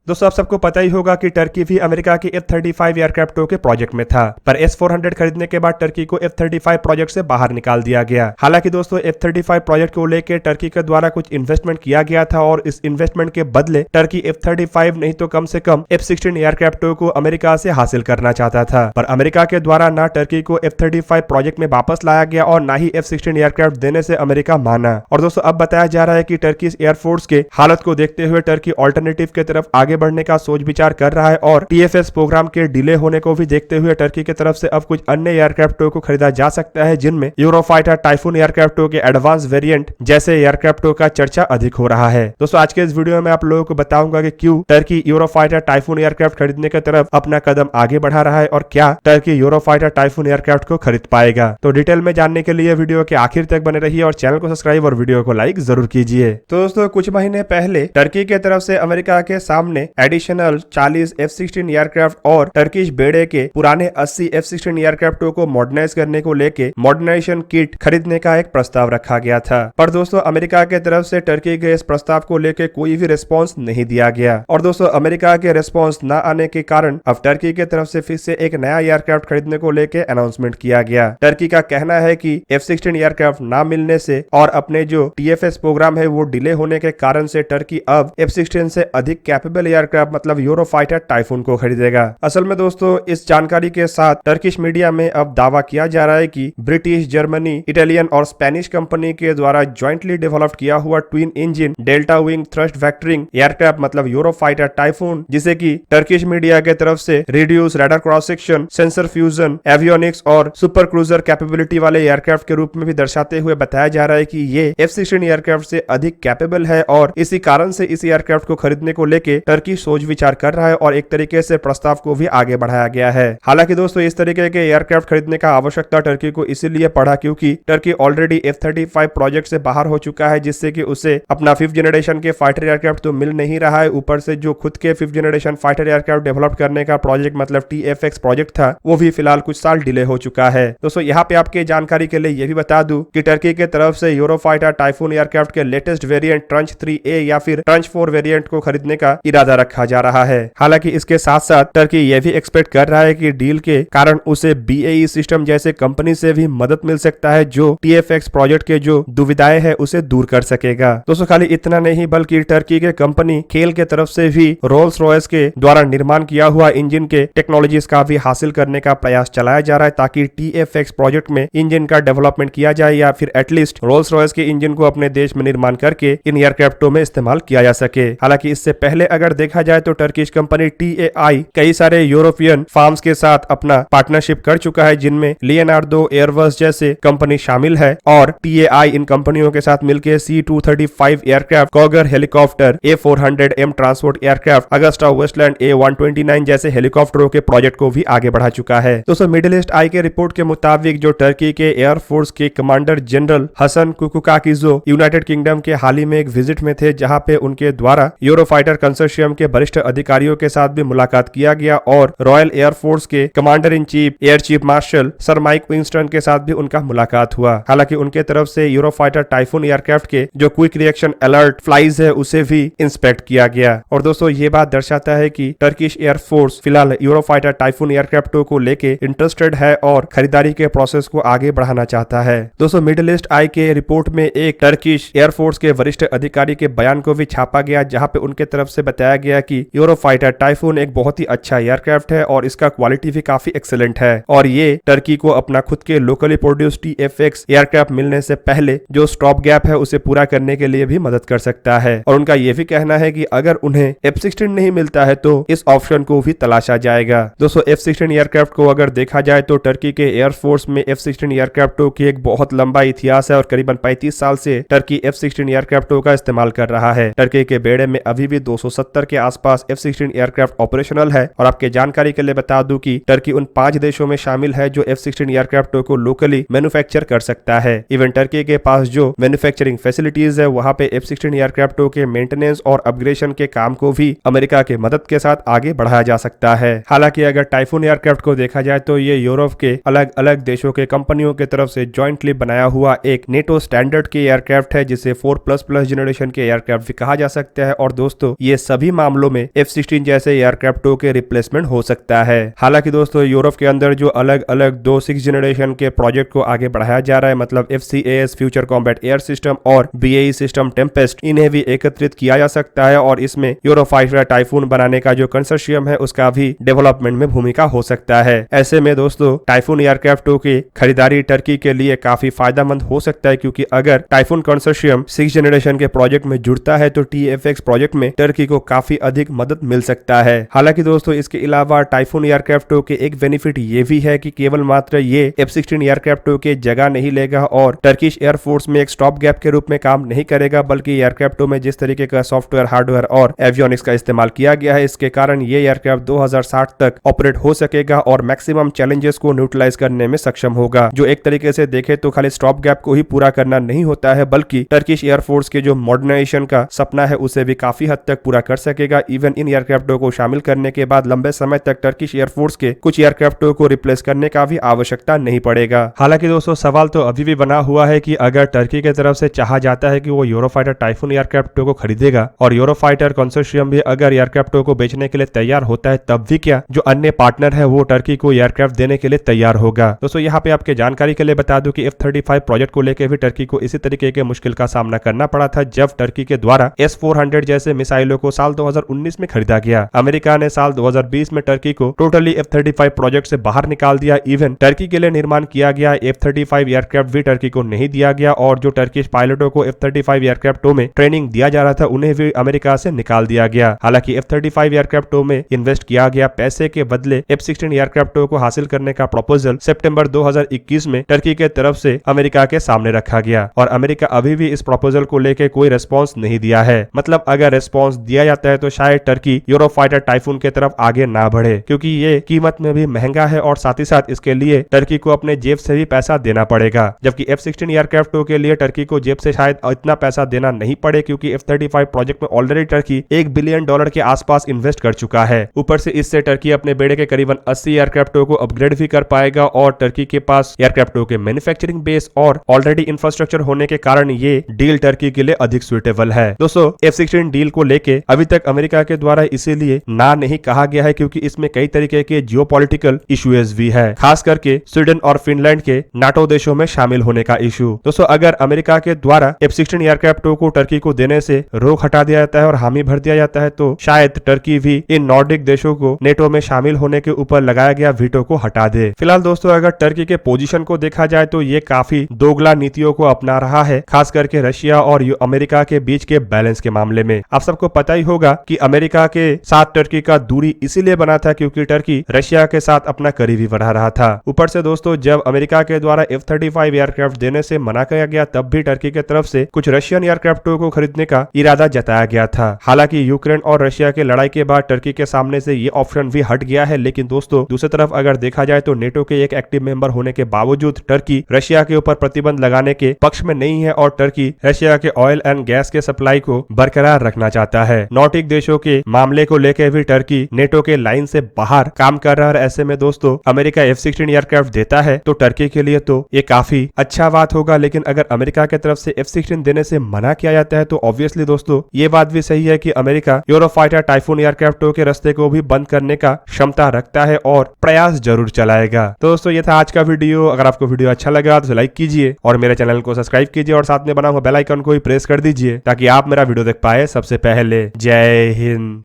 दोस्तों आप सबको पता ही होगा कि टर्की भी अमेरिका के F-35 एयरक्राफ्टों के प्रोजेक्ट में था, पर S-400 खरीदने के बाद टर्की को F-35 प्रोजेक्ट से बाहर निकाल दिया गया। हालांकि दोस्तों F-35 प्रोजेक्ट को लेकर टर्की के द्वारा कुछ इन्वेस्टमेंट किया गया था और इस इन्वेस्टमेंट के बदले टर्की F-35 नहीं तो कम से कम F-16 एयरक्राफ्टों को अमेरिका से हासिल करना चाहता था, पर अमेरिका के द्वारा ना टर्की को F-35 प्रोजेक्ट में वापस लाया गया और ना ही F-16 एयरक्राफ्ट देने से अमेरिका माना। और दोस्तों अब बताया जा रहा है कि टर्की एयरफोर्स के हालत को देखते हुए टर्की ऑल्टरनेटिव के तरफ आगे बढ़ने का सोच विचार कर रहा है और TFS प्रोग्राम के डिले होने को भी देखते हुए टर्की की तरफ से अब कुछ अन्य एयरक्राफ्टों को खरीदा जा सकता है, जिनमें यूरोफाइटर टाइफून एयरक्राफ्टों के एडवांस वेरिएंट जैसे एयरक्राफ्टों का चर्चा अधिक हो रहा है। दोस्तों आज के इस वीडियो में आप लोगों को बताऊंगा कि क्यों टर्की यूरोफाइटर टाइफून एयरक्राफ्ट खरीदने की तरफ अपना कदम आगे बढ़ा रहा है और क्या टर्की यूरोफाइटर टाइफून एयरक्राफ्ट को खरीद पाएगा। तो डिटेल में जानने के लिए वीडियो के आखिर तक बने रहिए और चैनल को सब्सक्राइब और वीडियो को लाइक जरूर कीजिए। तो दोस्तों कुछ महीने पहले टर्की की तरफ से अमेरिका के सामने एडिशनल 40 F-16 एयरक्राफ्ट और टर्किश बेड़े के पुराने 80 F-16 एयरक्राफ्टों को मॉडर्नाइज करने को लेके मॉडर्नाइजेशन किट खरीदने का एक प्रस्ताव रखा गया था, पर दोस्तों अमेरिका के तरफ से टर्की के इस प्रस्ताव को लेके कोई भी रिस्पॉन्स नहीं दिया गया। और दोस्तों अमेरिका के रिस्पॉन्स न आने के कारण अब टर्की के तरफ से फिर से एक नया एयरक्राफ्ट खरीदने को लेके अनाउंसमेंट किया गया। टर्की का कहना है कि F-16 एयरक्राफ्ट ना मिलने से और अपने जो TFS प्रोग्राम है वो डिले होने के कारण से टर्की अब F-16 से अधिक कैपेबल एयरक्राफ्ट मतलब यूरोफाइटर टाइफून को खरीदेगा। असल में दोस्तों इस जानकारी के साथ टर्किश मीडिया में अब दावा किया जा रहा है कि ब्रिटिश, जर्मनी, इटालियन और स्पेनिश कंपनी के द्वारा ज्वाइंटली डेवलप किया हुआ twin engine delta wing thrust vectoring aircraft मतलब यूरोफाइटर टाइफून, जिसे कि टर्किश मीडिया के तरफ से reduce radar cross section, sensor fusion, avionics और सुपर क्रूजर कैपेबिलिटी वाले एयरक्राफ्ट के रूप में भी दर्शाते हुए बताया जा रहा है कि ये F-16 एयरक्राफ्ट से अधिक कैपेबल है और इसी कारण से इस एयरक्राफ्ट को खरीदने को लेके टर्की सोच विचार कर रहा है और एक तरीके से प्रस्ताव को भी आगे बढ़ाया गया है। हालांकि दोस्तों इस तरीके के एयरक्राफ्ट खरीदने का आवश्यकता टर्की को इसीलिए पड़ा क्योंकि टर्की ऑलरेडी F-35 प्रोजेक्ट से बाहर हो चुका है, जिससे कि उसे अपना 5th जनरेशन के फाइटर एयरक्राफ्ट तो मिल नहीं रहा है, ऊपर से जो खुद के 5th generation fighter aircraft develop करने का प्रोजेक्ट मतलब TFX प्रोजेक्ट था वो भी फिलहाल कुछ साल डिले हो चुका है। दोस्तों यहाँ पे आपके जानकारी के लिए ये भी बता दूं कि टर्की के तरफ से यूरोफाइटर टाइफून एयरक्राफ्ट के लेटेस्ट वेरिएंट ट्रंच 3A या फिर ट्रंच 4 वेरिएंट को खरीदने का इरादा रखा जा रहा है। हालांकि इसके साथ साथ टर्की ये भी एक्सपेक्ट कर रहा है कि डील के कारण उसे BAE सिस्टम जैसे कंपनी से भी मदद मिल सकता है जो TFX प्रोजेक्ट के जो दुविधाएं है उसे दूर कर सकेगा। दोस्तों खाली इतना नहीं बल्कि टर्की के कंपनी खेल के तरफ से भी रोल्स रॉयस के द्वारा निर्माण किया हुआ इंजन के टेक्नोलॉजीज का भी हासिल करने का प्रयास चलाया जा रहा है ताकि TFX प्रोजेक्ट में इंजन का डेवलपमेंट किया जाए या फिर एटलीस्ट रोल्स रॉयस के इंजन को अपने देश में निर्माण करके इन एयरक्राफ्टों में इस्तेमाल किया जा सके। हालांकि इससे पहले अगर देखा जाए तो टर्किश कंपनी TAI कई सारे यूरोपियन फार्म्स के साथ अपना पार्टनरशिप कर चुका है, जिनमें लियोनार्डो, एयरबस जैसे कंपनी शामिल है और TAI इन कंपनियों के साथ मिलकर C-235 aircraft, cougar helicopter, A-400M transport aircraft, Agusta Westland A-129 जैसे हेलीकॉप्टरों के प्रोजेक्ट को भी आगे बढ़ा चुका है। दोस्तों मिडिल ईस्ट आई के रिपोर्ट के मुताबिक जो टर्की के एयरफोर्स के commander general Hasan Kucukakyuz United Kingdom के हाल ही में एक विजिट में थे, जहां पे उनके द्वारा यूरोफाइटर कंसोर्शियम के वरिष्ठ अधिकारियों के साथ भी मुलाकात किया गया और रॉयल एयरफोर्स के commander in chief air chief marshal sir Mike Winston के साथ भी उनका मुलाकात हुआ। हालांकि उनके तरफ से यूरोफाइटर टाइफून एयरक्राफ्ट के जो क्विक रिएक्शन अलर्ट फ्लाइज है उसे भी इंस्पेक्ट किया गया। और दोस्तों ये बात दर्शाता है कि टर्किश एयरफोर्स फिलहाल यूरोफाइटर टाइफून एयरक्राफ्टों को लेके इंटरेस्टेड है और खरीदारी के प्रोसेस को आगे बढ़ाना चाहता है। दोस्तों मिडिल ईस्ट आई के रिपोर्ट में एक टर्किश एयरफोर्स के वरिष्ठ अधिकारी के बयान को भी छापा गया, जहां पे उनके तरफ से बताया गया कि यूरोफाइटर टाइफून एक बहुत ही अच्छा एयरक्राफ्ट है और इसका क्वालिटी भी काफी एक्सीलेंट है और ये टर्की को अपना खुद के लोकली प्रोड्यूस TFX एयरक्राफ्ट मिलने से पहले जो स्टॉप गैप है उसे पूरा करने के लिए भी मदद कर सकता है। और उनका ये भी कहना है कि अगर उन्हें F-16 नहीं मिलता है तो इस ऑप्शन को भी तलाशा जाएगा। दोस्तों F-16 एयरक्राफ्ट को अगर देखा जाए तो टर्की के एयरफोर्स में F-16 एयरक्राफ्टों की एक बहुत लंबा इतिहास है और करीबन 35 साल से टर्की F-16 एयरक्राफ्टों का इस्तेमाल कर रहा है। टर्की के बेड़े में अभी भी 270 के आसपास F-16 एयरक्राफ्ट ऑपरेशनल है और आपके जानकारी के लिए बता दूं कि टर्की उन 5 देशों में शामिल है जो F-16 एयरक्राफ्टों को लोकली मैन्युफैक्चर कर सकता है। इवन टर्की के पास जो मैन्युफैक्चरिंग फैसिलिटीज है वहां पे F-16 एयरक्राफ्टों के मेंटेनेंस और अपग्रेडेशन के काम को भी अमेरिका के मदद के साथ आगे बढ़ाया जा सकता है। हालांकि अगर टाइफून एयरक्राफ्ट को देखा जाए तो ये यूरोप के अलग अलग देशों के कंपनियों की तरफ से ज्वाइंटली बनाया हुआ एक नेटो स्टैंडर्ड के एयरक्राफ्ट है, जिसे 4++ जनरेशन के एयरक्राफ्ट भी कहा जा सकता है। और दोस्तों ये सभी मामलों में F-16 जैसे एयरक्राफ्टों के रिप्लेसमेंट हो सकता है। हालांकि दोस्तों यूरोप के अंदर जो अलग अलग दो 6th जनरेशन के प्रोजेक्ट को आगे बढ़ाया जा रहा है, मतलब FCAS future combat air system और BAE सिस्टम टेम्पेस्ट, इन्हें भी एकत्रित किया जा सकता है और इसमें यूरोफाइटर टाइफून बनाने का जो कंसोर्शियम है उसका भी डेवलपमेंट में भूमिका हो सकता है। ऐसे में दोस्तों टाइफून एयरक्राफ्टों की खरीदारी टर्की के लिए काफी फायदेमंद हो सकता है, क्योंकि अगर टाइफून कंसोर्शियम 6th जनरेशन के प्रोजेक्ट में जुड़ता है तो TFX प्रोजेक्ट में टर्की को काफी अधिक मदद मिल सकता है। हालांकि दोस्तों इसके अलावा टाइफून एयरक्राफ्टों के एक बेनिफिट ये भी है कि केवल मात्र ये F-16 एयरक्राफ्टों के जगह नहीं लेगा और टर्किश एयरफोर्स में एक स्टॉप गैप के रूप में काम नहीं करेगा, बल्कि एयरक्राफ्टों में जिस तरीके का सॉफ्टवेयर, हार्डवेयर और एवियोनिक्स का इस्तेमाल किया गया है, इसके कारण ये एयरक्राफ्ट 2060 तक ऑपरेट हो सकेगा और मैक्सिमम चैलेंजेस को न्यूट्रलाइज करने में सक्षम होगा। जो एक तरीके से देखे तो खाली स्टॉप गैप को ही पूरा करना नहीं होता है, बल्कि टर्किश एयरफोर्स के जो मॉडर्नाइजेशन का सपना है उसे भी काफी हद तक पूरा कर सकेगा। इवन इन एयरक्राफ्टों को शामिल करने के बाद लंबे समय तक टर्किश एयरफोर्स के कुछ एयरक्राफ्टों को रिप्लेस करने का भी आवश्यकता नहीं पड़ेगा। हालांकि दोस्तों सवाल तो अभी भी बना हुआ है कि अगर टर्की की तरफ से चाहा जाता है कि वो यूरोफाइटर टाइफून एयरक्राफ्टों को खरीदेगा और यूरोफाइटर कंसोर्शियम भी अगर एयरक्राफ्टों को बेचने के लिए तैयार होता है, तब भी क्या जो अन्य पार्टनर है वो टर्की को एयरक्राफ्ट देने के लिए तैयार होगा। दोस्तों यहाँ पे आपके जानकारी के लिए बता दूं कि F-35 प्रोजेक्ट को लेकर भी टर्की को इसी तरीके के मुश्किल का सामना करना पड़ा था, जब टर्की के द्वारा S-400 जैसे मिसाइलों को साल 2019 में खरीदा गया। अमेरिका ने साल 2020 में टर्की को टोटली F-35 प्रोजेक्ट से बाहर निकाल दिया। इवन टर्की के लिए निर्माण किया गया F-35 एयरक्राफ्ट भी टर्की को नहीं दिया गया और जो टर्किश पायलटों को F-35 एयरक्राफ्टों में ट्रेनिंग दिया जा रहा था उन्हें भी अमेरिका से निकाल दिया गया। हालांकि F-35 एयरक्राफ्टों में इन्वेस्ट किया गया पैसे के बदले F-16 एयरक्राफ्टों को हासिल करने का प्रपोजल सितंबर 2021 में टर्की के तरफ से अमेरिका के सामने रखा गया और अमेरिका अभी भी इस प्रपोजल को लेकर कोई रिस्पॉन्स नहीं दिया है। मतलब अगर रिस्पॉन्स दिया जाता है तो शायद टर्की यूरोफाइटर टाइफून की तरफ आगे ना बढ़े, क्योंकि ये कीमत में भी महंगा है और साथ ही साथ इसके लिए टर्की को अपने जेब से भी पैसा देना पड़ेगा। जबकि F-16 एयरक्राफ्टों के लिए टर्की को जेब से शायद इतना पैसा देना नहीं पड़े, क्योंकि F-35 प्रोजेक्ट में ऑलरेडी टर्की $1 बिलियन के आसपास इन्वेस्ट कर चुका है। ऊपर से इससे टर्की अपने बेड़े के करीबन 80 एयरक्राफ्टों को अपग्रेड भी कर पाएगा और टर्की के पास एयरक्राफ्टों के मैन्युफैक्चरिंग बेस और ऑलरेडी इंफ्रास्ट्रक्चर होने के कारण ये डील टर्की के लिए अधिक सुइटेबल है। दोस्तों F-16 डील को लेके अभी तक अमेरिका के द्वारा इसीलिए ना नहीं कहा गया है क्योंकि इसमें कई तरीके के जियोपॉलिटिकल इश्यूज भी है, खास करके स्वीडन और फिनलैंड के नाटो देशों में शामिल होने का इशू। दोस्तों अगर अमेरिका के द्वारा F-16 एयरक्राफ्टों को टर्की को देने से रोक हटा दिया जाता है और हामी भर दिया जाता है तो शायद टर्की भी इन नॉर्डिक देशों को नेटो में शामिल होने के ऊपर लगाया गया वीटो को हटा दे। फिलहाल दोस्तों अगर टर्की के पोजीशन को देखा जाए तो ये काफी दोगला नीतियों को अपना रहा है, खास करके रशिया और अमेरिका के बीच के बैलेंस के मामले में। आप सबको पता ही होगा कि अमेरिका के साथ टर्की का दूरी इसीलिए बना था क्योंकि टर्की रशिया के साथ अपना करीबी बढ़ा रहा था। ऊपर से दोस्तों जब अमेरिका के द्वारा F-35 एयरक्राफ्ट देने से मना किया गया तब भी टर्की के तरफ से कुछ रशियन एयरक्राफ्टों को खरीदने का इरादा जताया गया था। हालांकि यूक्रेन और रशिया के लड़ाई के बाद टर्की के सामने से ये ऑप्शन भी हट गया है, लेकिन दोस्तों दूसरी तरफ अगर देखा जाए तो नेटो के एक एक्टिव मेंबर होने के बावजूद टर्की रशिया के ऊपर प्रतिबंध लगाने के पक्ष में नहीं है और टर्की रशिया के ऑयल एंड गैस के सप्लाई को बरकरार रखना चाहता है। नॉर्डिक देशों के मामले को लेकर भी टर्की नेटो के लाइन से बाहर काम कर रहा है। ऐसे में दोस्तों अमेरिका F-16 एयरक्राफ्ट देता है तो टर्की के लिए तो ये काफी अच्छा बात होगा, लेकिन अगर अमेरिका की तरफ से F-16 देने से मना किया जाता है तो ऑब्वियसली दोस्तों ये बात भी सही है कि अमेरिका यूरोफाइटर टाइफून एयरक्राफ्टों के रास्ते को भी बंद करने का क्षमता रखता है और प्रयास जरूर चलाएगा। तो दोस्तों ये था आज का वीडियो। अगर आपको वीडियो अच्छा लगा तो लाइक कीजिए और मेरे चैनल को सब्सक्राइब कीजिए और साथ में बना हुआ बेल आइकन को भी प्रेस कर दीजिए ताकि आप मेरा वीडियो देख पाए सबसे पहले। जय हिंद।